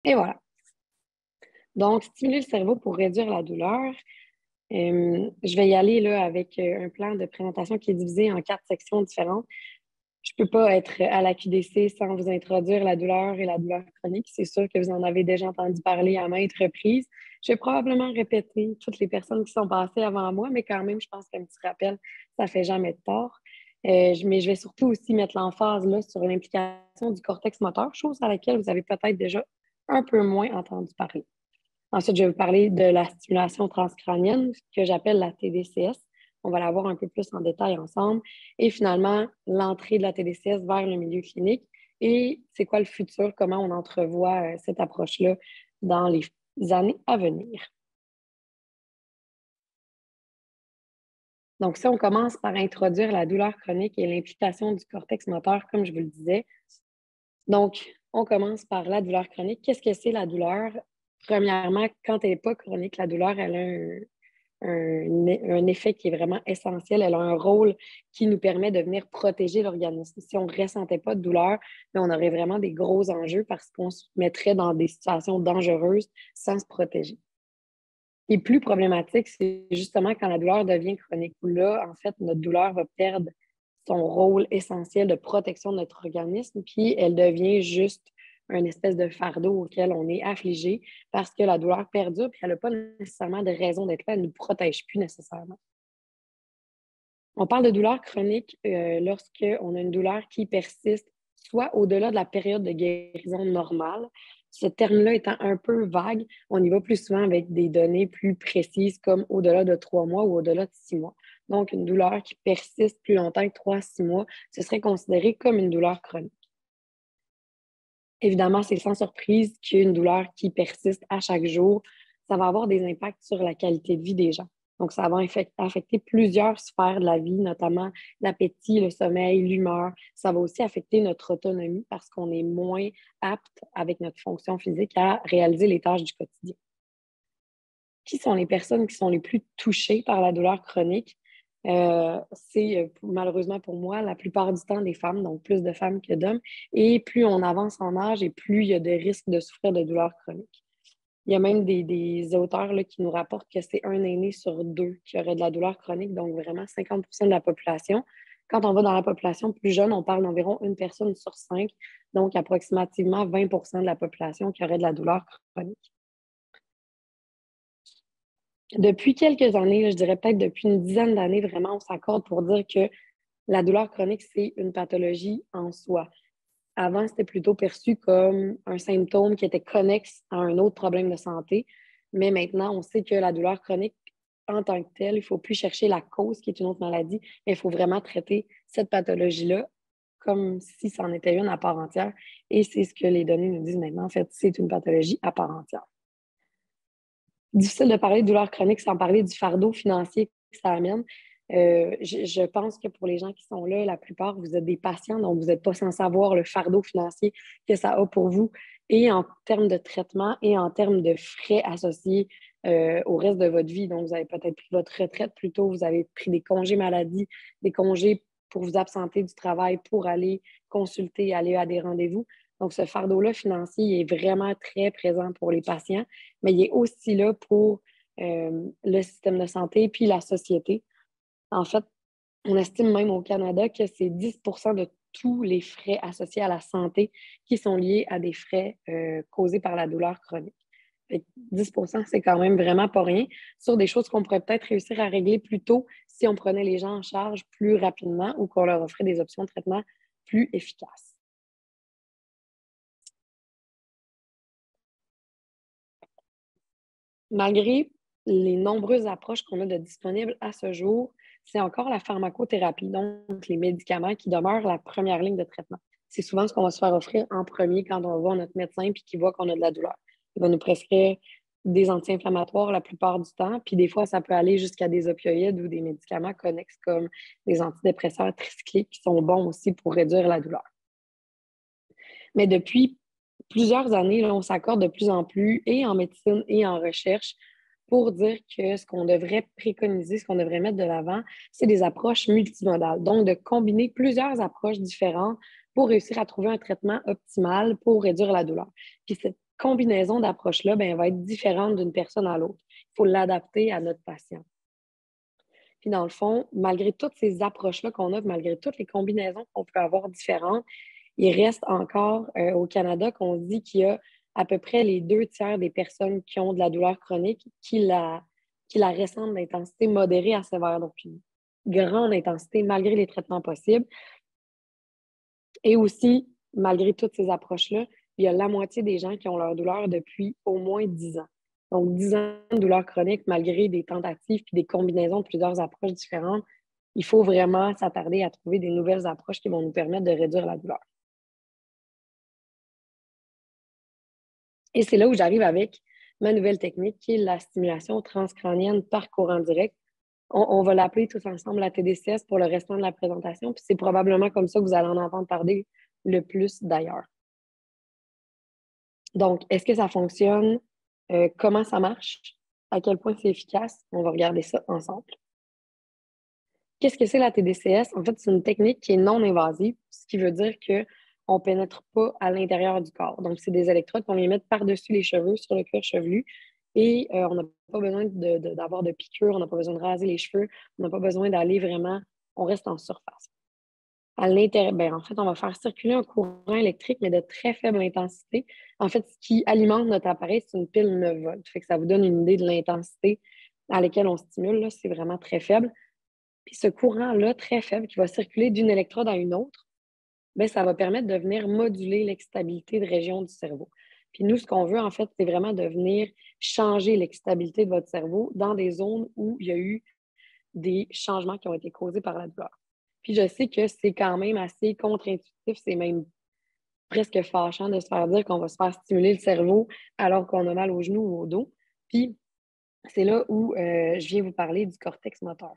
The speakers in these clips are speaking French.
Et voilà. Donc, stimuler le cerveau pour réduire la douleur. Je vais y aller là, avec un plan de présentation qui est divisé en 4 sections différentes. Je ne peux pas être à la QDC sans vous introduire la douleur et la douleur chronique. C'est sûr que vous en avez déjà entendu parler à maintes reprises. Je vais probablement répéter toutes les personnes qui sont passées avant moi, mais quand même, je pense qu'un petit rappel, ça ne fait jamais de tort. Mais je vais surtout aussi mettre l'emphase là, sur l'implication du cortex moteur, chose à laquelle vous avez peut-être déjà un peu moins entendu parler. Ensuite, je vais vous parler de la stimulation transcrânienne que j'appelle la TDCS. On va la voir un peu plus en détail ensemble. Et finalement, l'entrée de la TDCS vers le milieu clinique et c'est quoi le futur, comment on entrevoit cette approche-là dans les années à venir. Donc, si on commence par introduire la douleur chronique et l'implication du cortex moteur, comme je vous le disais. Donc, on commence par la douleur chronique. Qu'est-ce que c'est la douleur? Premièrement, quand elle n'est pas chronique, la douleur, elle a un effet qui est vraiment essentiel. Elle a un rôle qui nous permet de venir protéger l'organisme. Si on ne ressentait pas de douleur, on aurait vraiment des gros enjeux parce qu'on se mettrait dans des situations dangereuses sans se protéger. Ce qui est plus problématique, c'est justement quand la douleur devient chronique. Là, en fait, notre douleur va perdre son rôle essentiel de protection de notre organisme, puis elle devient juste une espèce de fardeau auquel on est affligé parce que la douleur perdure, puis elle n'a pas nécessairement de raison d'être là, elle ne nous protège plus nécessairement. On parle de douleur chronique lorsqu'on a une douleur qui persiste soit au-delà de la période de guérison normale. Ce terme-là étant un peu vague, on y va plus souvent avec des données plus précises comme au-delà de 3 mois ou au-delà de 6 mois. Donc, une douleur qui persiste plus longtemps que 3 à 6 mois, ce serait considéré comme une douleur chronique. Évidemment, c'est sans surprise qu'une douleur qui persiste à chaque jour, ça va avoir des impacts sur la qualité de vie des gens. Donc, ça va affecter plusieurs sphères de la vie, notamment l'appétit, le sommeil, l'humeur. Ça va aussi affecter notre autonomie parce qu'on est moins apte avec notre fonction physique à réaliser les tâches du quotidien. Qui sont les personnes qui sont les plus touchées par la douleur chronique? C'est malheureusement pour moi la plupart du temps des femmes, donc plus de femmes que d'hommes. Et plus on avance en âge et plus il y a de risques de souffrir de douleur chronique. Il y a même des auteurs là, qui nous rapportent que c'est un aîné sur 2 qui aurait de la douleur chronique, donc vraiment 50% de la population. Quand on va dans la population plus jeune, on parle d'environ 1 personne sur 5, donc approximativement 20% de la population qui aurait de la douleur chronique. Depuis quelques années, je dirais peut-être depuis une dizaine d'années, vraiment, on s'accorde pour dire que la douleur chronique, c'est une pathologie en soi. Avant, c'était plutôt perçu comme un symptôme qui était connexe à un autre problème de santé. Mais maintenant, on sait que la douleur chronique, en tant que telle, il ne faut plus chercher la cause qui est une autre maladie, mais il faut vraiment traiter cette pathologie-là comme si c'en était une à part entière. Et c'est ce que les données nous disent maintenant. En fait, c'est une pathologie à part entière. Difficile de parler de douleur chronique sans parler du fardeau financier que ça amène. Je pense que pour les gens qui sont là, la plupart, vous êtes des patients, donc vous n'êtes pas sans savoir le fardeau financier que ça a pour vous, et en termes de traitement et en termes de frais associés au reste de votre vie. Donc, vous avez peut-être pris votre retraite plus tôt, vous avez pris des congés maladie, des congés pour vous absenter du travail, pour aller consulter, aller à des rendez-vous. Donc, ce fardeau-là financier est vraiment très présent pour les patients, mais il est aussi là pour le système de santé puis la société. En fait, on estime même au Canada que c'est 10% de tous les frais associés à la santé qui sont liés à des frais causés par la douleur chronique. Fait que 10%, c'est quand même vraiment pas rien sur des choses qu'on pourrait peut-être réussir à régler plus tôt si on prenait les gens en charge plus rapidement ou qu'on leur offrait des options de traitement plus efficaces. Malgré les nombreuses approches qu'on a de disponibles à ce jour, c'est encore la pharmacothérapie, donc les médicaments qui demeurent la première ligne de traitement. C'est souvent ce qu'on va se faire offrir en premier quand on va voir notre médecin et qu'il voit qu'on a de la douleur. Il va nous prescrire des anti-inflammatoires la plupart du temps, puis des fois, ça peut aller jusqu'à des opioïdes ou des médicaments connexes comme des antidépresseurs tricycliques qui sont bons aussi pour réduire la douleur. Mais depuis plusieurs années, là, on s'accorde de plus en plus, et en médecine et en recherche, pour dire que ce qu'on devrait préconiser, ce qu'on devrait mettre de l'avant, c'est des approches multimodales. Donc, de combiner plusieurs approches différentes pour réussir à trouver un traitement optimal pour réduire la douleur. Puis cette combinaison d'approches-là, ben, elle va être différente d'une personne à l'autre. Il faut l'adapter à notre patient. Puis dans le fond, malgré toutes ces approches-là qu'on a, malgré toutes les combinaisons qu'on peut avoir différentes, il reste encore au Canada qu'on dit qu'il y a à peu près les 2 tiers des personnes qui ont de la douleur chronique qui la ressentent d'intensité modérée à sévère, donc une grande intensité malgré les traitements possibles. Et aussi, malgré toutes ces approches-là, il y a la moitié des gens qui ont leur douleur depuis au moins 10 ans. Donc, 10 ans de douleur chronique, malgré des tentatives et des combinaisons de plusieurs approches différentes, il faut vraiment s'attarder à trouver des nouvelles approches qui vont nous permettre de réduire la douleur. Et c'est là où j'arrive avec ma nouvelle technique, qui est la stimulation transcrânienne par courant direct. On va l'appeler tous ensemble la TDCS pour le restant de la présentation, puis c'est probablement comme ça que vous allez en entendre parler le plus d'ailleurs. Donc, est-ce que ça fonctionne? Comment ça marche? À quel point c'est efficace? On va regarder ça ensemble. Qu'est-ce que c'est la TDCS? En fait, c'est une technique qui est non invasive, ce qui veut dire qu'on ne pénètre pas à l'intérieur du corps. Donc, c'est des électrodes qu'on vient mettre par-dessus les cheveux, sur le cuir chevelu, et on n'a pas besoin d'avoir de piqûres, on n'a pas besoin de raser les cheveux, on n'a pas besoin d'aller vraiment, on reste en surface. À l'intérieur, ben, en fait, on va faire circuler un courant électrique, mais de très faible intensité. En fait, ce qui alimente notre appareil, c'est une pile 9 volts. Fait que ça vous donne une idée de l'intensité à laquelle on stimule. Là, c'est vraiment très faible. Puis ce courant-là, très faible, qui va circuler d'une électrode à une autre, bien, ça va permettre de venir moduler l'excitabilité de régions du cerveau. Puis nous, ce qu'on veut, en fait, c'est vraiment de venir changer l'excitabilité de votre cerveau dans des zones où il y a eu des changements qui ont été causés par la douleur. Puis je sais que c'est quand même assez contre-intuitif, c'est même presque fâchant de se faire dire qu'on va se faire stimuler le cerveau alors qu'on a mal aux genoux ou au dos. Puis c'est là où je viens vous parler du cortex moteur.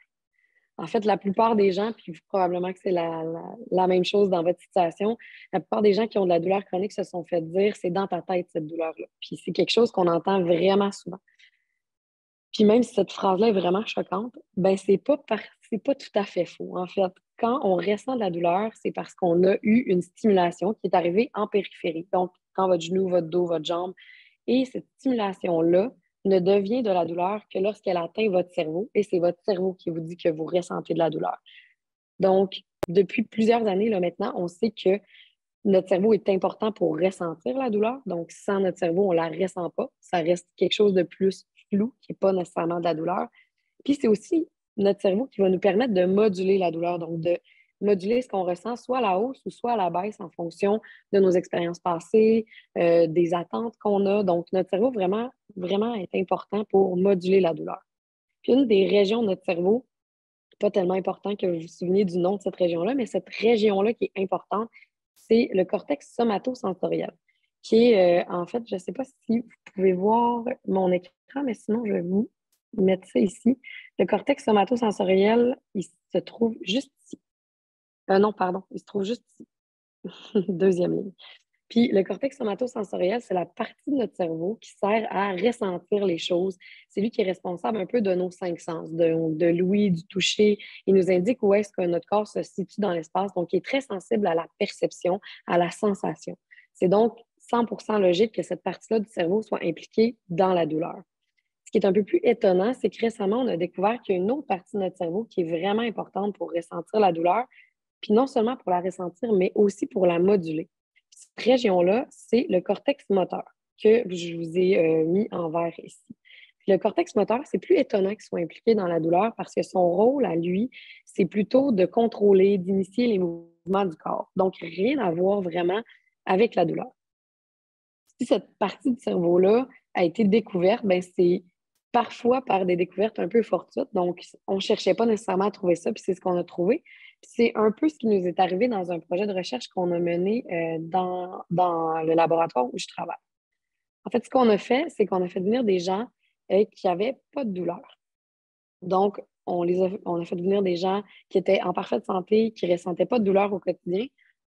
En fait, la plupart des gens, puis probablement que c'est la même chose dans votre situation, la plupart des gens qui ont de la douleur chronique se sont fait dire c'est dans ta tête cette douleur-là. Puis c'est quelque chose qu'on entend vraiment souvent. Puis même si cette phrase-là est vraiment choquante, ben c'est pas tout à fait faux. En fait, quand on ressent de la douleur, c'est parce qu'on a eu une stimulation qui est arrivée en périphérie. Donc, quand votre genou, votre dos, votre jambe. Et cette stimulation-là ne devient de la douleur que lorsqu'elle atteint votre cerveau. Et c'est votre cerveau qui vous dit que vous ressentez de la douleur. Donc, depuis plusieurs années, là, maintenant, on sait que notre cerveau est important pour ressentir la douleur. Donc, sans notre cerveau, on ne la ressent pas. Ça reste quelque chose de plus flou, qui n'est pas nécessairement de la douleur. Puis, c'est aussi notre cerveau qui va nous permettre de moduler la douleur, donc de moduler ce qu'on ressent, soit à la hausse ou soit à la baisse en fonction de nos expériences passées, des attentes qu'on a. Donc, notre cerveau vraiment, vraiment est important pour moduler la douleur. Puis, une des régions de notre cerveau, pas tellement important que vous vous souveniez du nom de cette région-là, mais cette région-là qui est importante, c'est le cortex somatosensoriel, qui est, en fait, je ne sais pas si vous pouvez voir mon écran, mais sinon, je vais vous mettre ça ici. Le cortex somatosensoriel, il se trouve juste ici. Non, pardon, il se trouve juste ici. Deuxième ligne. Puis le cortex somatosensoriel, c'est la partie de notre cerveau qui sert à ressentir les choses. C'est lui qui est responsable un peu de nos 5 sens, de l'ouïe, du toucher. Il nous indique où est-ce que notre corps se situe dans l'espace. Donc, il est très sensible à la perception, à la sensation. C'est donc 100% logique que cette partie-là du cerveau soit impliquée dans la douleur. Ce qui est un peu plus étonnant, c'est que récemment, on a découvert qu'il y a une autre partie de notre cerveau qui est vraiment importante pour ressentir la douleur, puis non seulement pour la ressentir, mais aussi pour la moduler. Cette région-là, c'est le cortex moteur que je vous ai mis en vert ici. Puis le cortex moteur, c'est plus étonnant qu'il soit impliqué dans la douleur parce que son rôle à lui, c'est plutôt de contrôler, d'initier les mouvements du corps. Donc, rien à voir vraiment avec la douleur. Si cette partie du cerveau-là a été découverte, ben c'est parfois par des découvertes un peu fortuites. Donc, on ne cherchait pas nécessairement à trouver ça, puis c'est ce qu'on a trouvé. C'est un peu ce qui nous est arrivé dans un projet de recherche qu'on a mené dans le laboratoire où je travaille. En fait, ce qu'on a fait, c'est qu'on a fait venir des gens qui n'avaient pas de douleur. Donc, on a fait venir des gens qui étaient en parfaite santé, qui ne ressentaient pas de douleur au quotidien.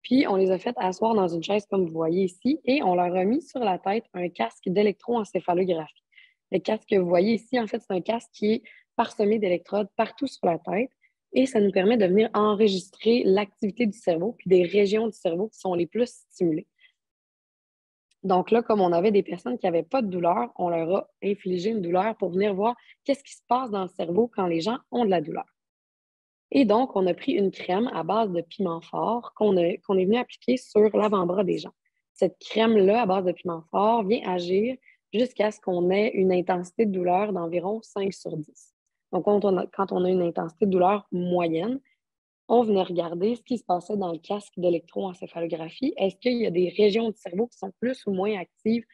Puis, on les a fait asseoir dans une chaise comme vous voyez ici et on leur a mis sur la tête un casque d'électroencéphalographie. Le casque que vous voyez ici, en fait, c'est un casque qui est parsemé d'électrodes partout sur la tête et ça nous permet de venir enregistrer l'activité du cerveau puis des régions du cerveau qui sont les plus stimulées. Donc là, comme on avait des personnes qui n'avaient pas de douleur, on leur a infligé une douleur pour venir voir qu'est-ce qui se passe dans le cerveau quand les gens ont de la douleur. Et donc, on a pris une crème à base de piment fort qu'on est venu appliquer sur l'avant-bras des gens. Cette crème-là, à base de piment fort, vient agir jusqu'à ce qu'on ait une intensité de douleur d'environ 5/10. Donc, quand on a une intensité de douleur moyenne, on venait regarder ce qui se passait dans le casque d'électroencéphalographie. Est-ce qu'il y a des régions du cerveau qui sont plus ou moins actives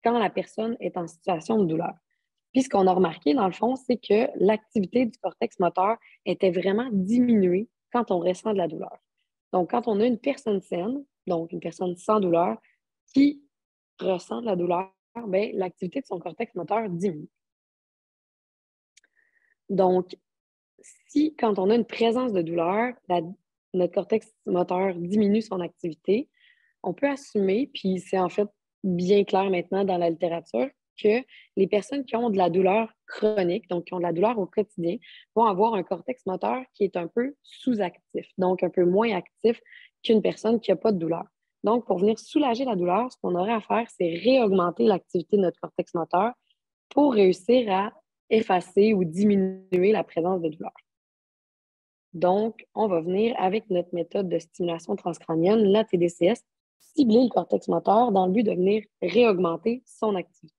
quand la personne est en situation de douleur? Puis ce qu'on a remarqué, dans le fond, c'est que l'activité du cortex moteur était vraiment diminuée quand on ressent de la douleur. Donc, quand on a une personne saine, donc une personne sans douleur, qui ressent de la douleur, bien, l'activité de son cortex moteur diminue. Donc, si quand on a une présence de douleur, notre cortex moteur diminue son activité, on peut assumer, puis c'est en fait bien clair maintenant dans la littérature, que les personnes qui ont de la douleur chronique, donc qui ont de la douleur au quotidien, vont avoir un cortex moteur qui est un peu sous-actif, donc un peu moins actif qu'une personne qui n'a pas de douleur. Donc, pour venir soulager la douleur, ce qu'on aurait à faire, c'est réaugmenter l'activité de notre cortex moteur pour réussir à effacer ou diminuer la présence de douleur. Donc, on va venir avec notre méthode de stimulation transcrânienne, la TDCS, cibler le cortex moteur dans le but de venir réaugmenter son activité.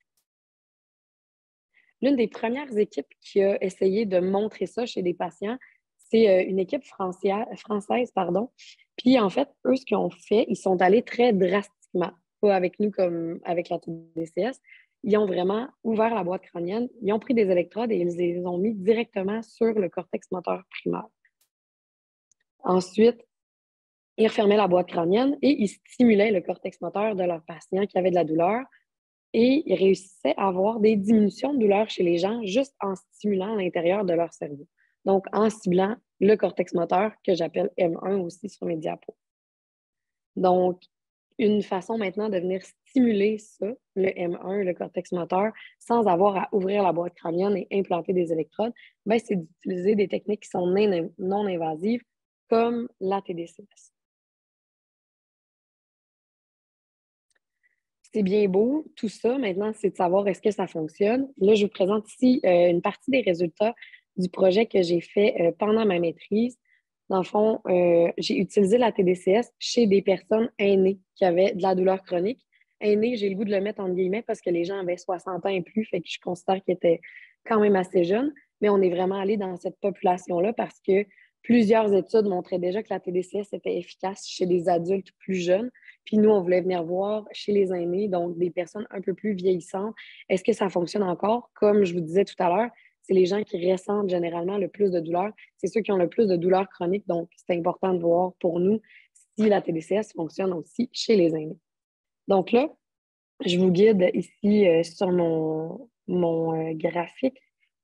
L'une des premières équipes qui a essayé de montrer ça chez des patients, c'est une équipe française, pardon. Puis en fait, eux, ce qu'ils ont fait, ils sont allés très drastiquement, pas avec nous comme avec la TDCS. Ils ont vraiment ouvert la boîte crânienne, ils ont pris des électrodes et ils les ont mis directement sur le cortex moteur primaire. Ensuite, ils refermaient la boîte crânienne et ils stimulaient le cortex moteur de leurs patients qui avaient de la douleur et ils réussissaient à avoir des diminutions de douleur chez les gens juste en stimulant l'intérieur de leur cerveau. Donc, en ciblant le cortex moteur que j'appelle M1 aussi sur mes diapos. Donc, une façon maintenant de venir stimuler ça, le M1, le cortex moteur, sans avoir à ouvrir la boîte crânienne et implanter des électrodes, ben, c'est d'utiliser des techniques qui sont non invasives comme la TDCS. C'est bien beau, tout ça. Maintenant, c'est de savoir est-ce que ça fonctionne. Là, je vous présente ici une partie des résultats du projet que j'ai fait pendant ma maîtrise. Dans le fond, j'ai utilisé la TDCS chez des personnes aînées qui avaient de la douleur chronique. Aînées, j'ai le goût de le mettre en guillemets parce que les gens avaient 60 ans et plus, fait que je considère qu'ils étaient quand même assez jeunes. Mais on est vraiment allé dans cette population-là parce que plusieurs études montraient déjà que la TDCS était efficace chez des adultes plus jeunes. Puis nous, on voulait venir voir chez les aînés, donc des personnes un peu plus vieillissantes, est-ce que ça fonctionne encore? Comme je vous disais tout à l'heure, c'est les gens qui ressentent généralement le plus de douleur. C'est ceux qui ont le plus de douleur chronique, donc c'est important de voir pour nous si la TDCS fonctionne aussi chez les aînés. Donc là, je vous guide ici sur mon graphique.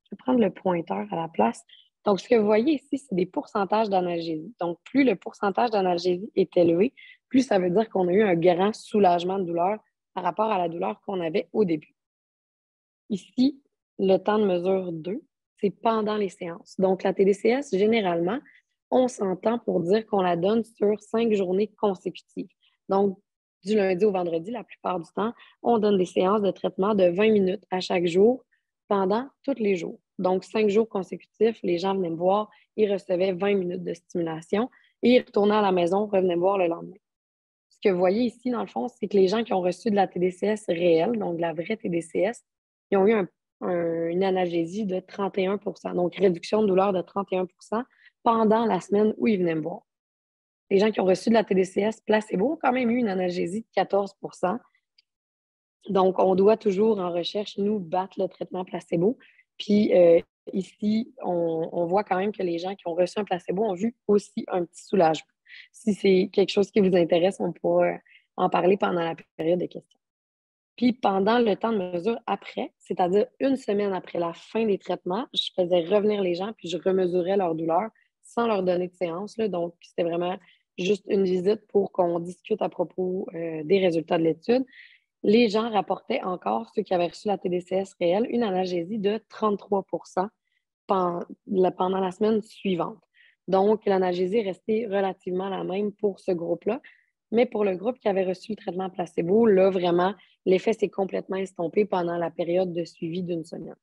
Je vais prendre le pointeur à la place. Donc, ce que vous voyez ici, c'est des pourcentages d'analgésie. Donc, plus le pourcentage d'analgésie est élevé, plus ça veut dire qu'on a eu un grand soulagement de douleur par rapport à la douleur qu'on avait au début. Ici, le temps de mesure 2, c'est pendant les séances. Donc, la TDCS, généralement, on s'entend pour dire qu'on la donne sur 5 journées consécutives. Donc, du lundi au vendredi, la plupart du temps, on donne des séances de traitement de 20 minutes à chaque jour pendant tous les jours. Donc, 5 jours consécutifs, les gens venaient me voir, ils recevaient 20 minutes de stimulation et ils retournaient à la maison, revenaient me voir le lendemain. Ce que vous voyez ici, dans le fond, c'est que les gens qui ont reçu de la TDCS réelle, donc de la vraie TDCS, ils ont eu une analgésie de 31 %, donc réduction de douleur de 31 % pendant la semaine où ils venaient me voir. Les gens qui ont reçu de la TDCS placebo ont quand même eu une analgésie de 14 %. Donc, on doit toujours, en recherche, nous, battre le traitement placebo. Puis ici, on voit quand même que les gens qui ont reçu un placebo ont vu aussi un petit soulagement. Si c'est quelque chose qui vous intéresse, on pourra en parler pendant la période de questions. Puis pendant le temps de mesure après, c'est-à-dire une semaine après la fin des traitements, je faisais revenir les gens puis je remesurais leur douleur sans leur donner de séance, là. Donc, c'était vraiment juste une visite pour qu'on discute à propos des résultats de l'étude. Les gens rapportaient encore, ceux qui avaient reçu la TDCS réelle, une analgésie de 33 % pendant la semaine suivante. Donc, l'analgésie est restée relativement la même pour ce groupe-là. Mais pour le groupe qui avait reçu le traitement placebo, là, vraiment, l'effet s'est complètement estompé pendant la période de suivi d'une semaine.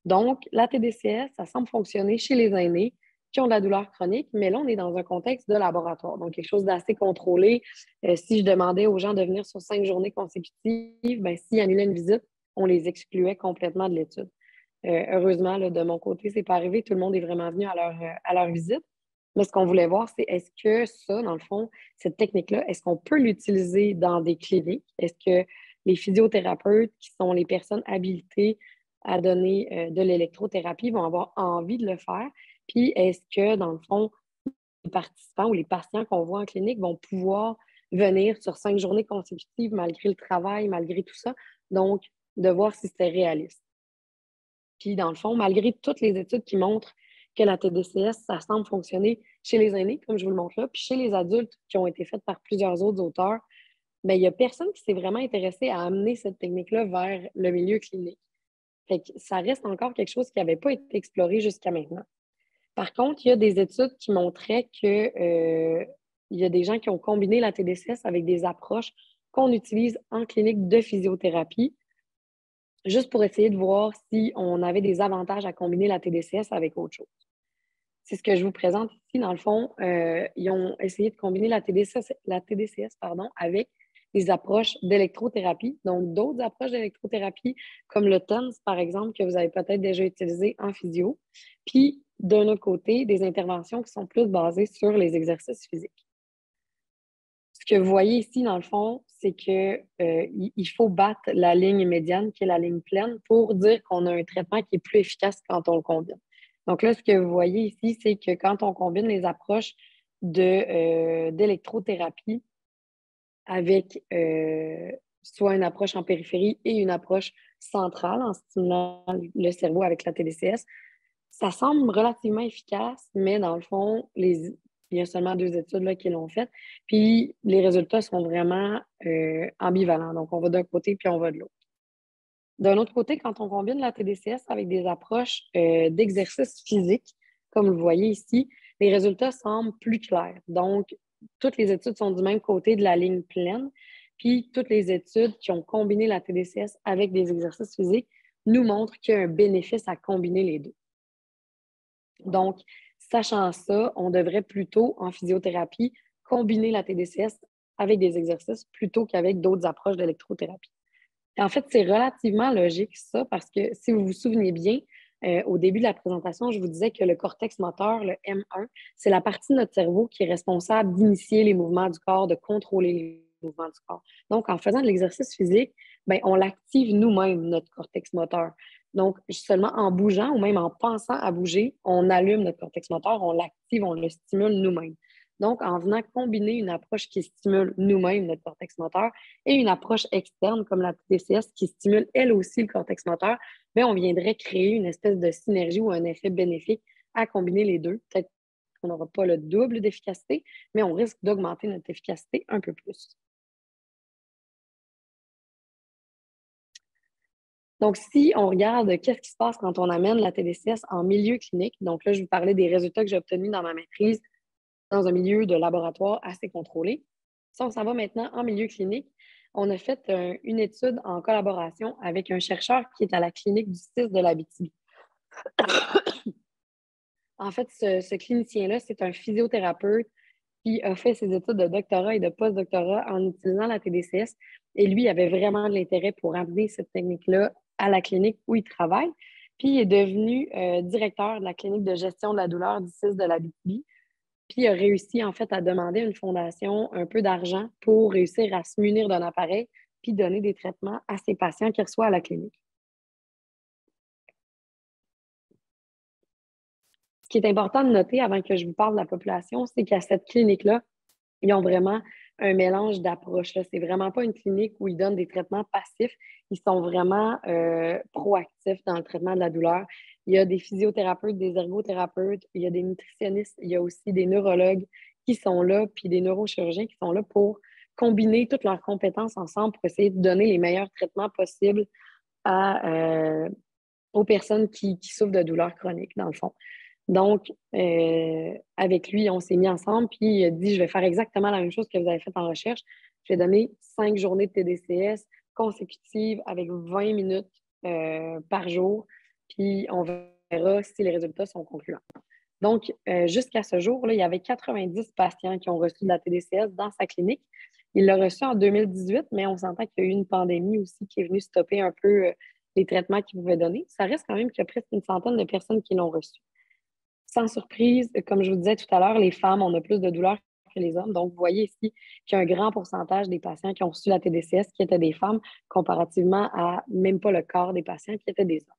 Donc, la TDCS, ça semble fonctionner chez les aînés qui ont de la douleur chronique, mais là, on est dans un contexte de laboratoire, donc quelque chose d'assez contrôlé. Si je demandais aux gens de venir sur 5 journées consécutives, ben, s'ils annulaient une visite, on les excluait complètement de l'étude. Heureusement, là, de mon côté, c'est pas arrivé. Tout le monde est vraiment venu à leur visite. Mais ce qu'on voulait voir, c'est est-ce que ça, dans le fond, cette technique-là, est-ce qu'on peut l'utiliser dans des cliniques? Est-ce que les physiothérapeutes, qui sont les personnes habilitées à donner de l'électrothérapie, vont avoir envie de le faire? Puis est-ce que, dans le fond, les participants ou les patients qu'on voit en clinique vont pouvoir venir sur 5 journées consécutives malgré le travail, malgré tout ça? Donc, de voir si c'était réaliste. Puis, dans le fond, malgré toutes les études qui montrent que la TDCS, ça semble fonctionner chez les aînés, comme je vous le montre là, puis chez les adultes qui ont été faites par plusieurs autres auteurs, bien, il n'y a personne qui s'est vraiment intéressé à amener cette technique-là vers le milieu clinique. Fait que ça reste encore quelque chose qui n'avait pas été exploré jusqu'à maintenant. Par contre, il y a des études qui montraient que il y a des gens qui ont combiné la TDCS avec des approches qu'on utilise en clinique de physiothérapie, juste pour essayer de voir si on avait des avantages à combiner la TDCS avec autre chose. C'est ce que je vous présente ici. Dans le fond, ils ont essayé de combiner la TDCS avec des approches d'électrothérapie, donc d'autres approches d'électrothérapie, comme le TENS, par exemple, que vous avez peut-être déjà utilisé en physio. Puis, d'un autre côté, des interventions qui sont plus basées sur les exercices physiques. Ce que vous voyez ici, dans le fond, c'est qu'il faut battre la ligne médiane, qui est la ligne pleine, pour dire qu'on a un traitement qui est plus efficace quand on le combine. Donc là, ce que vous voyez ici, c'est que quand on combine les approches d'électrothérapie avec soit une approche en périphérie et une approche centrale en stimulant le cerveau avec la TDCS, ça semble relativement efficace, mais dans le fond, il y a seulement 2 études là, qui l'ont fait. Puis les résultats sont vraiment ambivalents. Donc, on va d'un côté puis on va de l'autre. D'un autre côté, quand on combine la TDCS avec des approches d'exercice physique, comme vous le voyez ici, les résultats semblent plus clairs. Donc, toutes les études sont du même côté de la ligne pleine. Puis, toutes les études qui ont combiné la TDCS avec des exercices physiques nous montrent qu'il y a un bénéfice à combiner les deux. Donc, sachant ça, on devrait plutôt, en physiothérapie, combiner la TDCS avec des exercices plutôt qu'avec d'autres approches d'électrothérapie. En fait, c'est relativement logique, ça, parce que si vous vous souvenez bien, au début de la présentation, je vous disais que le cortex moteur, le M1, c'est la partie de notre cerveau qui est responsable d'initier les mouvements du corps, de contrôler les mouvements du corps. Donc, en faisant de l'exercice physique, ben, on l'active nous-mêmes, notre cortex moteur. Donc, seulement en bougeant ou même en pensant à bouger, on allume notre cortex moteur, on l'active, on le stimule nous-mêmes. Donc, en venant combiner une approche qui stimule nous-mêmes notre cortex moteur et une approche externe comme la TDCS qui stimule elle aussi le cortex moteur, bien, on viendrait créer une espèce de synergie ou un effet bénéfique à combiner les deux. Peut-être qu'on n'aura pas le double d'efficacité, mais on risque d'augmenter notre efficacité un peu plus. Donc, si on regarde qu'est-ce qui se passe quand on amène la TDCS en milieu clinique, donc là, je vous parlais des résultats que j'ai obtenus dans ma maîtrise dans un milieu de laboratoire assez contrôlé. Si on s'en va maintenant en milieu clinique, on a fait une étude en collaboration avec un chercheur qui est à la clinique du CIS de l'Abitibi. En fait, ce clinicien-là, c'est un physiothérapeute qui a fait ses études de doctorat et de post-doctorat en utilisant la TDCS. Et lui avait vraiment de l'intérêt pour amener cette technique-là à la clinique où il travaille. Puis il est devenu directeur de la clinique de gestion de la douleur du CIS de l'Abitibi. Puis il a réussi en fait à demander à une fondation un peu d'argent pour réussir à se munir d'un appareil puis donner des traitements à ses patients qu'il reçoit à la clinique. Ce qui est important de noter avant que je vous parle de la population, c'est qu'à cette clinique-là, ils ont vraiment un mélange d'approches. C'est vraiment pas une clinique où ils donnent des traitements passifs. Ils sont vraiment proactifs dans le traitement de la douleur. Il y a des physiothérapeutes, des ergothérapeutes, il y a des nutritionnistes, il y a aussi des neurologues qui sont là, puis des neurochirurgiens qui sont là pour combiner toutes leurs compétences ensemble pour essayer de donner les meilleurs traitements possibles aux personnes qui souffrent de douleurs chroniques, dans le fond. Donc, avec lui, on s'est mis ensemble, puis il a dit, je vais faire exactement la même chose que vous avez fait en recherche. Je vais donner 5 journées de TDCS consécutives avec 20 minutes par jour, puis on verra si les résultats sont concluants. Donc, jusqu'à ce jour, là, il y avait 90 patients qui ont reçu de la TDCS dans sa clinique. Il l'a reçu en 2018, mais on s'entend qu'il y a eu une pandémie aussi qui est venue stopper un peu les traitements qu'il pouvait donner. Ça reste quand même qu'il y a presque une centaine de personnes qui l'ont reçu. Sans surprise, comme je vous disais tout à l'heure, les femmes, on a plus de douleurs que les hommes. Donc, vous voyez ici qu'il y a un grand pourcentage des patients qui ont reçu la TDCS qui étaient des femmes, comparativement à même pas le quart des patients qui étaient des hommes.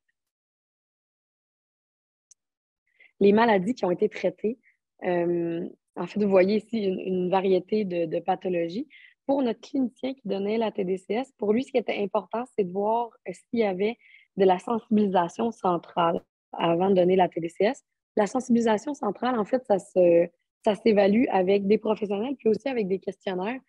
Les maladies qui ont été traitées, en fait, vous voyez ici une variété de pathologies. Pour notre clinicien qui donnait la TDCS, pour lui, ce qui était important, c'est de voir s'il y avait de la sensibilisation centrale avant de donner la TDCS. La sensibilisation centrale, en fait, ça s'évalue avec des professionnels, puis aussi avec des questionnaires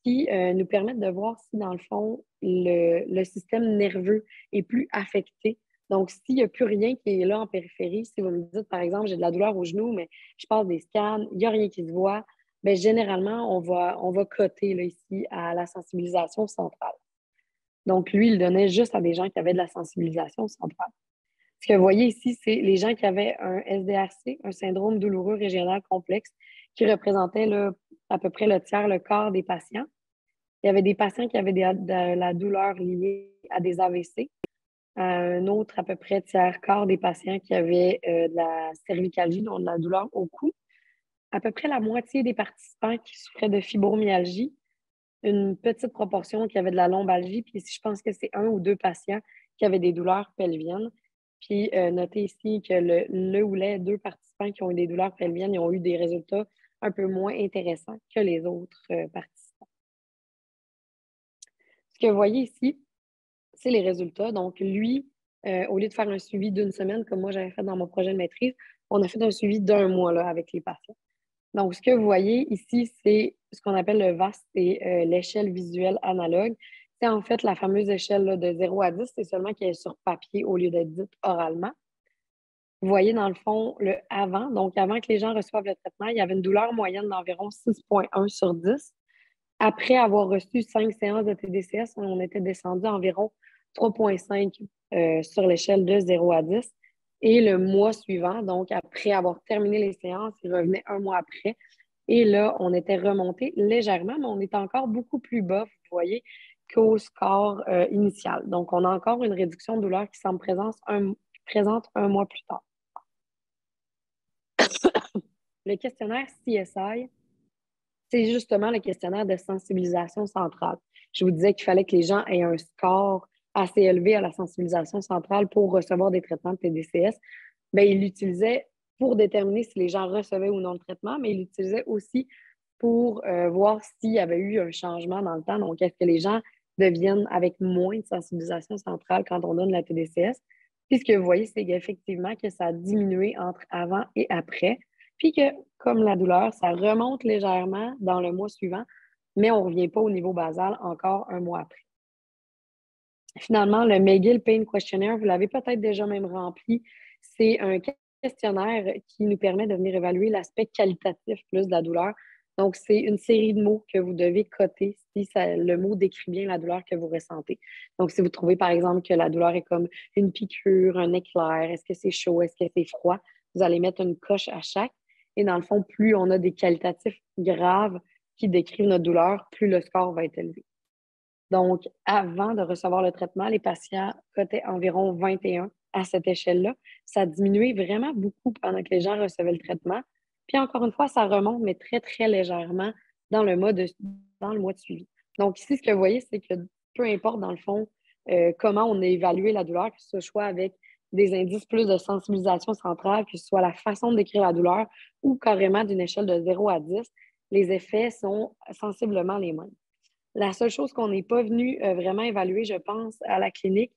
qui nous permettent de voir si, dans le fond, le système nerveux est plus affecté. Donc, s'il n'y a plus rien qui est là en périphérie, si vous me dites, par exemple, j'ai de la douleur au genou, mais je passe des scans, il n'y a rien qui se voit, bien, généralement, on va coter là, ici à la sensibilisation centrale. Donc, lui, il donnait juste à des gens qui avaient de la sensibilisation centrale. Ce que vous voyez ici, c'est les gens qui avaient un SDRC, un syndrome douloureux régional complexe, qui représentait là, à peu près le tiers, le quart des patients. Il y avait des patients qui avaient de la douleur liée à des AVC. Un autre, à peu près tiers-quart des patients qui avaient de la cervicalgie, donc de la douleur au cou. À peu près la moitié des participants qui souffraient de fibromyalgie. Une petite proportion qui avait de la lombalgie. Puis ici, je pense que c'est un ou deux patients qui avaient des douleurs pelviennes. Puis notez ici que le ou les deux participants qui ont eu des douleurs pelviennes, ils ont eu des résultats un peu moins intéressants que les autres participants. Ce que vous voyez ici, c'est les résultats. Donc, lui, au lieu de faire un suivi d'une semaine, comme moi j'avais fait dans mon projet de maîtrise, on a fait un suivi d'un mois là, avec les patients. Donc, ce que vous voyez ici, c'est ce qu'on appelle le VAS, c'est l'échelle visuelle analogue. C'est en fait la fameuse échelle là, de 0 à 10, c'est seulement qu'elle est sur papier au lieu d'être dite oralement. Vous voyez dans le fond le avant. Donc, avant que les gens reçoivent le traitement, il y avait une douleur moyenne d'environ 6,1 sur 10. Après avoir reçu 5 séances de TDCS, on était descendu à environ 3,5 sur l'échelle de 0 à 10. Et le mois suivant, donc après avoir terminé les séances, il revenait un mois après. Et là, on était remonté légèrement, mais on est encore beaucoup plus bas, vous voyez, qu'au score initial. Donc, on a encore une réduction de douleur qui semble présente un mois plus tard. Le questionnaire CSI, c'est justement le questionnaire de sensibilisation centrale. Je vous disais qu'il fallait que les gens aient un score assez élevé à la sensibilisation centrale pour recevoir des traitements de TDCS. Bien, il l'utilisait pour déterminer si les gens recevaient ou non le traitement, mais il l'utilisait aussi pour voir s'il y avait eu un changement dans le temps. Donc, est-ce que les gens deviennent avec moins de sensibilisation centrale quand on donne la TDCS? Puis, ce que vous voyez, c'est qu'effectivement, que ça a diminué entre avant et après. Puis que, comme la douleur, ça remonte légèrement dans le mois suivant, mais on ne revient pas au niveau basal encore un mois après. Finalement, le McGill Pain Questionnaire, vous l'avez peut-être déjà même rempli. C'est un questionnaire qui nous permet de venir évaluer l'aspect qualitatif plus de la douleur. Donc, c'est une série de mots que vous devez coter si le mot décrit bien la douleur que vous ressentez. Donc, si vous trouvez, par exemple, que la douleur est comme une piqûre, un éclair, est-ce que c'est chaud, est-ce que c'est froid, vous allez mettre une coche à chaque. Et dans le fond, plus on a des qualitatifs graves qui décrivent notre douleur, plus le score va être élevé. Donc, avant de recevoir le traitement, les patients cotaient environ 21 à cette échelle-là. Ça a diminué vraiment beaucoup pendant que les gens recevaient le traitement. Puis encore une fois, ça remonte, mais très, très légèrement dans le mois de suivi. Donc, ici, ce que vous voyez, c'est que peu importe, dans le fond, comment on a évalué la douleur, que ce soit avec des indices plus de sensibilisation centrale, que ce soit la façon de décrire la douleur ou carrément d'une échelle de 0 à 10, les effets sont sensiblement les mêmes. La seule chose qu'on n'est pas venu vraiment évaluer, je pense, à la clinique,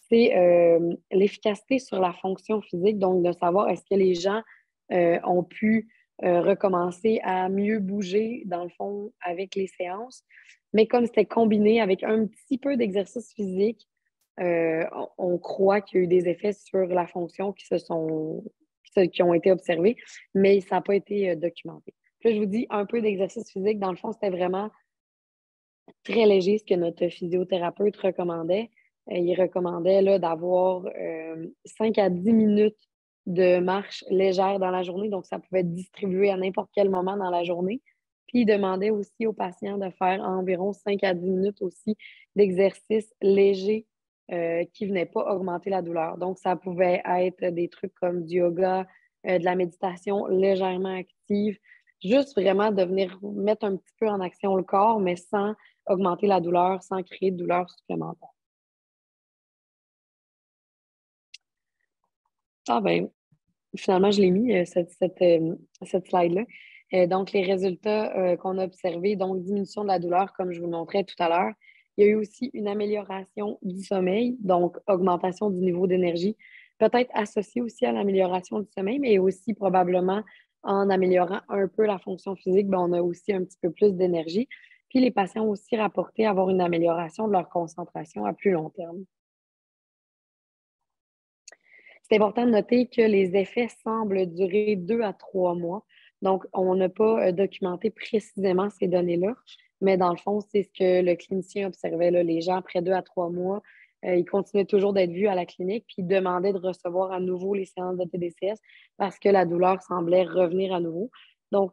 c'est l'efficacité sur la fonction physique, donc de savoir est-ce que les gens ont pu recommencer à mieux bouger, dans le fond, avec les séances. Mais comme c'était combiné avec un petit peu d'exercice physique, on croit qu'il y a eu des effets sur la fonction qui ont été observés, mais ça n'a pas été documenté. Puis là, je vous dis un peu d'exercice physique. Dans le fond, c'était vraiment très léger, ce que notre physiothérapeute recommandait. Il recommandait là, d'avoir 5 à 10 minutes de marche légère dans la journée. Donc, ça pouvait être distribué à n'importe quel moment dans la journée. Puis, il demandait aussi aux patients de faire environ 5 à 10 minutes aussi d'exercices légers qui ne venaient pas augmenter la douleur. Donc, ça pouvait être des trucs comme du yoga, de la méditation légèrement active, juste vraiment de venir mettre un petit peu en action le corps, mais sans augmenter la douleur, sans créer de douleur supplémentaire. Ah ben, finalement, je l'ai mis, cette slide-là. Donc, les résultats qu'on a observés, donc diminution de la douleur, comme je vous le montrais tout à l'heure. Il y a eu aussi une amélioration du sommeil, donc augmentation du niveau d'énergie, peut-être associée aussi à l'amélioration du sommeil, mais aussi probablement en améliorant un peu la fonction physique, ben, on a aussi un petit peu plus d'énergie. Puis les patients ont aussi rapporté avoir une amélioration de leur concentration à plus long terme. C'est important de noter que les effets semblent durer 2 à 3 mois. Donc, on n'a pas documenté précisément ces données-là, mais dans le fond, c'est ce que le clinicien observait. Là. Les gens, après 2 à 3 mois, ils continuaient toujours d'être vus à la clinique, puis ils demandaient de recevoir à nouveau les séances de TDCS parce que la douleur semblait revenir à nouveau. Donc,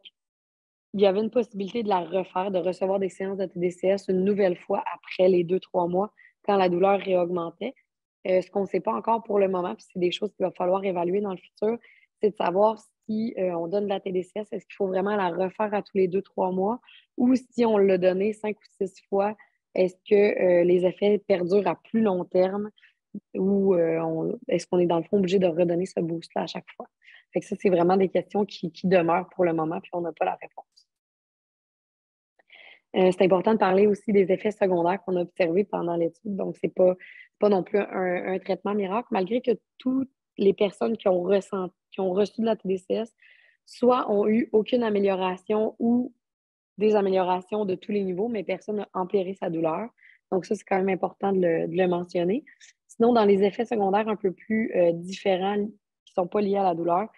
il y avait une possibilité de la refaire, de recevoir des séances de TDCS une nouvelle fois après les 2 à 3 mois, quand la douleur réaugmentait. Ce qu'on ne sait pas encore pour le moment, puis c'est des choses qu'il va falloir évaluer dans le futur, c'est de savoir si on donne de la TDCS, est-ce qu'il faut vraiment la refaire à tous les 2 à 3 mois ou si on l'a donné 5 ou 6 fois, est-ce que les effets perdurent à plus long terme ou est-ce qu'on est dans le fond obligé de redonner ce boost-là à chaque fois? Fait que ça, c'est vraiment des questions qui demeurent pour le moment, puis on n'a pas la réponse. C'est important de parler aussi des effets secondaires qu'on a observés pendant l'étude. Donc, c'est pas non plus un traitement miracle, malgré que toutes les personnes qui ont reçu de la TDCS, soit ont eu aucune amélioration ou des améliorations de tous les niveaux, mais personne n'a empiré sa douleur. Donc, ça, c'est quand même important de le mentionner. Sinon, dans les effets secondaires un peu plus différents qui ne sont pas liés à la douleur,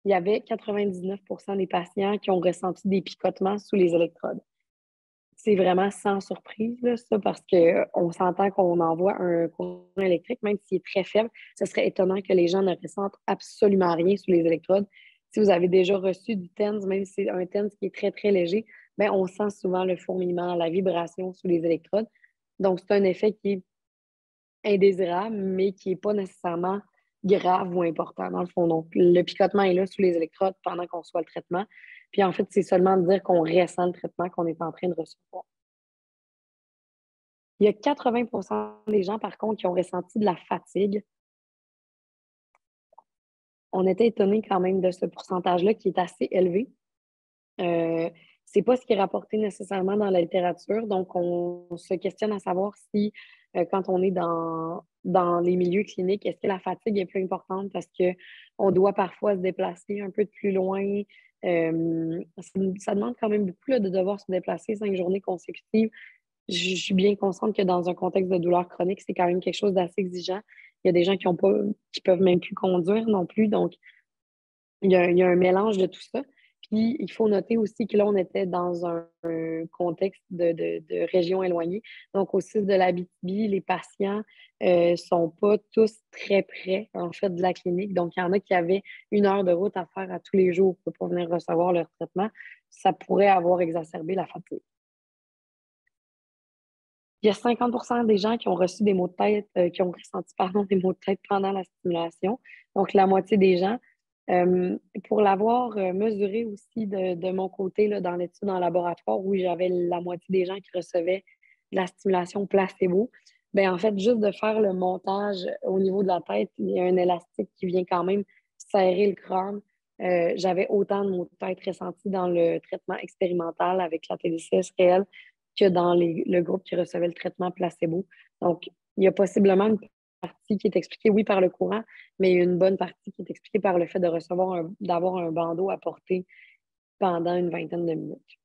il y avait 99% des patients qui ont ressenti des picotements sous les électrodes. C'est vraiment sans surprise, là, ça, parce qu'on s'entend qu'on envoie un courant électrique, même s'il est très faible. Ce serait étonnant que les gens ne ressentent absolument rien sous les électrodes. Si vous avez déjà reçu du TENS, même si c'est un TENS qui est très, très léger, bien, on sent souvent le fourmillement, la vibration sous les électrodes. Donc, c'est un effet qui est indésirable, mais qui n'est pas nécessairement grave ou important dans le fond. Donc, le picotement est là sous les électrodes pendant qu'on soit le traitement. Puis en fait, c'est seulement de dire qu'on ressent le traitement qu'on est en train de recevoir. Il y a 80% des gens, par contre, qui ont ressenti de la fatigue. On était étonnés quand même de ce pourcentage-là qui est assez élevé. Euh, c'est pas ce qui est rapporté nécessairement dans la littérature. Donc, on se questionne à savoir si, quand on est dans les milieux cliniques, est-ce que la fatigue est plus importante parce qu'on doit parfois se déplacer un peu de plus loin. Ça demande quand même beaucoup là, de devoir se déplacer 5 journées consécutives. Je suis bien consciente que dans un contexte de douleur chronique, c'est quand même quelque chose d'assez exigeant. Il y a des gens qui peuvent même plus conduire non plus. Donc, il y a un mélange de tout ça. Puis, il faut noter aussi que là, on était dans un contexte de région éloignée. Donc, au CIS de l'Abitibi, les patients sont pas tous très près, en fait, de la clinique. Donc, il y en a qui avaient 1 heure de route à faire à tous les jours pour venir recevoir leur traitement. Ça pourrait avoir exacerbé la fatigue. Il y a 50% des gens qui ont reçu des maux de tête, qui ont ressenti, pardon, des maux de tête pendant la stimulation. Donc, la moitié des gens. Pour l'avoir mesuré aussi de mon côté là, dans l'étude en laboratoire où j'avais la moitié des gens qui recevaient de la stimulation placebo, ben en fait, juste de faire le montage au niveau de la tête, il y a un élastique qui vient quand même serrer le crâne. J'avais autant de maux de tête ressentis dans le traitement expérimental avec la TDCS réelle que dans le groupe qui recevait le traitement placebo. Donc, il y a possiblement une partie qui est expliquée, oui, par le courant, mais il y a une bonne partie qui est expliquée par le fait de d'avoir un bandeau à porter pendant une vingtaine de minutes.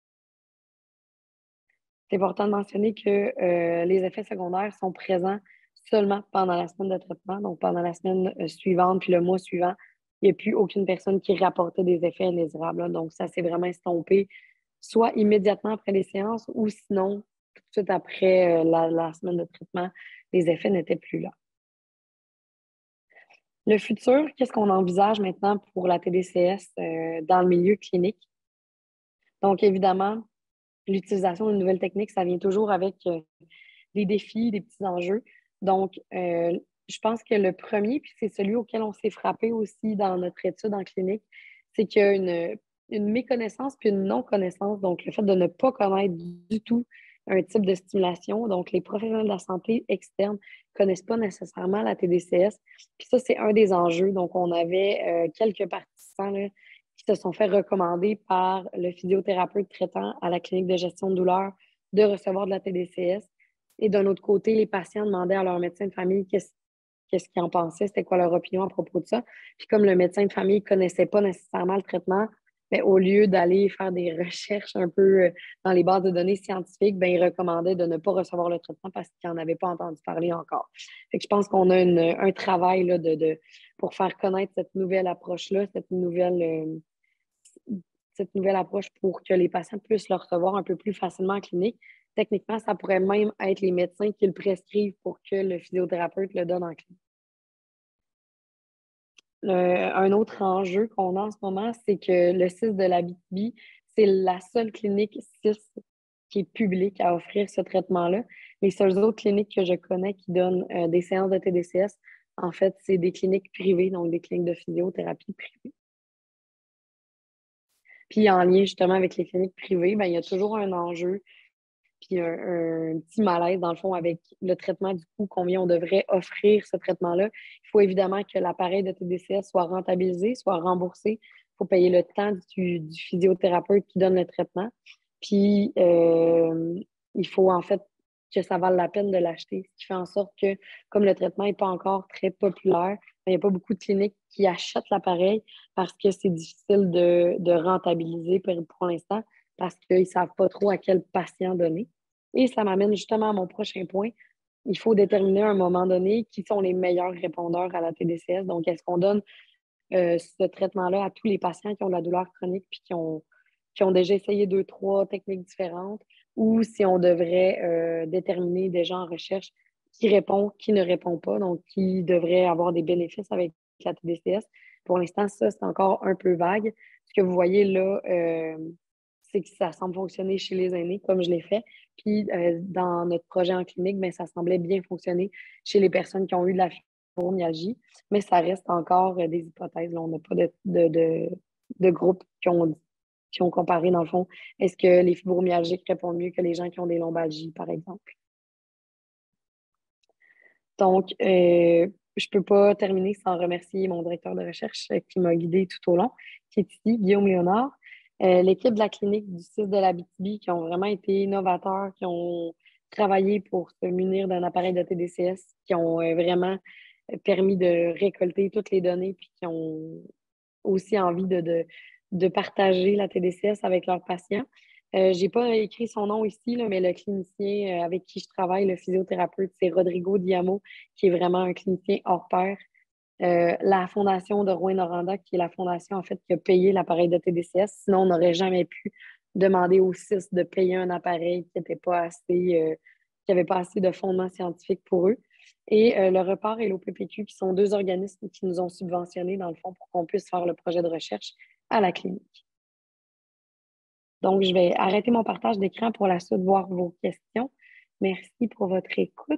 C'est important de mentionner que les effets secondaires sont présents seulement pendant la semaine de traitement, donc pendant la semaine suivante, puis le mois suivant, il n'y a plus aucune personne qui rapportait des effets indésirables. Donc, ça s'est vraiment estompé, soit immédiatement après les séances ou sinon tout de suite après la semaine de traitement, les effets n'étaient plus là. Le futur, qu'est-ce qu'on envisage maintenant pour la TDCS dans le milieu clinique? Donc, évidemment, l'utilisation de nouvelles techniques, ça vient toujours avec des défis, des petits enjeux. Donc, je pense que le premier, puis c'est celui auquel on s'est frappé aussi dans notre étude en clinique, c'est qu'il y a une méconnaissance puis une non-connaissance. Donc, le fait de ne pas connaître du tout un type de stimulation. Donc, les professionnels de la santé externes ne connaissent pas nécessairement la TDCS. Puis ça, c'est un des enjeux. Donc, on avait quelques participants là, qui se sont fait recommander par le physiothérapeute traitant à la clinique de gestion de douleur de recevoir de la TDCS. Et d'un autre côté, les patients demandaient à leur médecin de famille qu'est-ce qu'ils en pensaient, c'était quoi leur opinion à propos de ça. Puis comme le médecin de famille ne connaissait pas nécessairement le traitement, bien, au lieu d'aller faire des recherches un peu dans les bases de données scientifiques, bien, il recommandait de ne pas recevoir le traitement parce qu'il n'en avait pas entendu parler encore. Fait que je pense qu'on a un travail là, pour faire connaître cette nouvelle approche-là, cette nouvelle approche pour que les patients puissent le recevoir un peu plus facilement en clinique. Techniquement, ça pourrait même être les médecins qui le prescrivent pour que le physiothérapeute le donne en clinique. Un autre enjeu qu'on a en ce moment, c'est que le CIS de l'Abitibi, c'est la seule clinique CIS qui est publique à offrir ce traitement-là. Les seules autres cliniques que je connais qui donnent des séances de TDCS, en fait, c'est des cliniques privées, donc des cliniques de physiothérapie privées. Puis en lien justement avec les cliniques privées, ben, il y a toujours un enjeu puis un petit malaise, dans le fond, avec le traitement du coup, combien on devrait offrir ce traitement-là. Il faut évidemment que l'appareil de TDCS soit rentabilisé, soit remboursé. Il faut payer le temps du physiothérapeute qui donne le traitement. Puis, il faut en fait que ça vale la peine de l'acheter, ce qui fait en sorte que, comme le traitement n'est pas encore très populaire, il n'y a pas beaucoup de cliniques qui achètent l'appareil parce que c'est difficile de rentabiliser pour l'instant parce qu'ils ne savent pas trop à quel patient donner. Et ça m'amène justement à mon prochain point. Il faut déterminer à un moment donné qui sont les meilleurs répondeurs à la TDCS. Donc, est-ce qu'on donne ce traitement-là à tous les patients qui ont de la douleur chronique puis qui ont déjà essayé 2, 3 techniques différentes ou si on devrait déterminer déjà en recherche qui répond, qui ne répond pas, donc qui devrait avoir des bénéfices avec la TDCS. Pour l'instant, ça, c'est encore un peu vague. Ce que vous voyez là, c'est que ça semble fonctionner chez les aînés, comme je l'ai fait. Puis, dans notre projet en clinique, bien, ça semblait bien fonctionner chez les personnes qui ont eu de la fibromyalgie, mais ça reste encore des hypothèses. Là, on n'a pas de groupe qui ont comparé, dans le fond, est-ce que les fibromyalgiques répondent mieux que les gens qui ont des lombalgies, par exemple. Donc, je ne peux pas terminer sans remercier mon directeur de recherche qui m'a guidée tout au long, qui est ici, Guillaume Léonard. L'équipe de la clinique du CIS de l'Abitibi qui ont vraiment été innovateurs, qui ont travaillé pour se munir d'un appareil de TDCS, qui ont vraiment permis de récolter toutes les données, puis qui ont aussi envie de partager la TDCS avec leurs patients. Je n'ai pas écrit son nom ici, là, mais le clinicien avec qui je travaille, le physiothérapeute, c'est Rodrigo Diamo, qui est vraiment un clinicien hors pair. La fondation de Rouen-Noranda, qui est la fondation en fait qui a payé l'appareil de TDCS. Sinon, on n'aurait jamais pu demander au CIS de payer un appareil qui n'avait pas assez de fondement scientifique pour eux. Et le Repart et l'OPPQ, qui sont 2 organismes qui nous ont subventionnés, dans le fond, pour qu'on puisse faire le projet de recherche à la clinique. Donc, je vais arrêter mon partage d'écran pour la suite, voir vos questions. Merci pour votre écoute.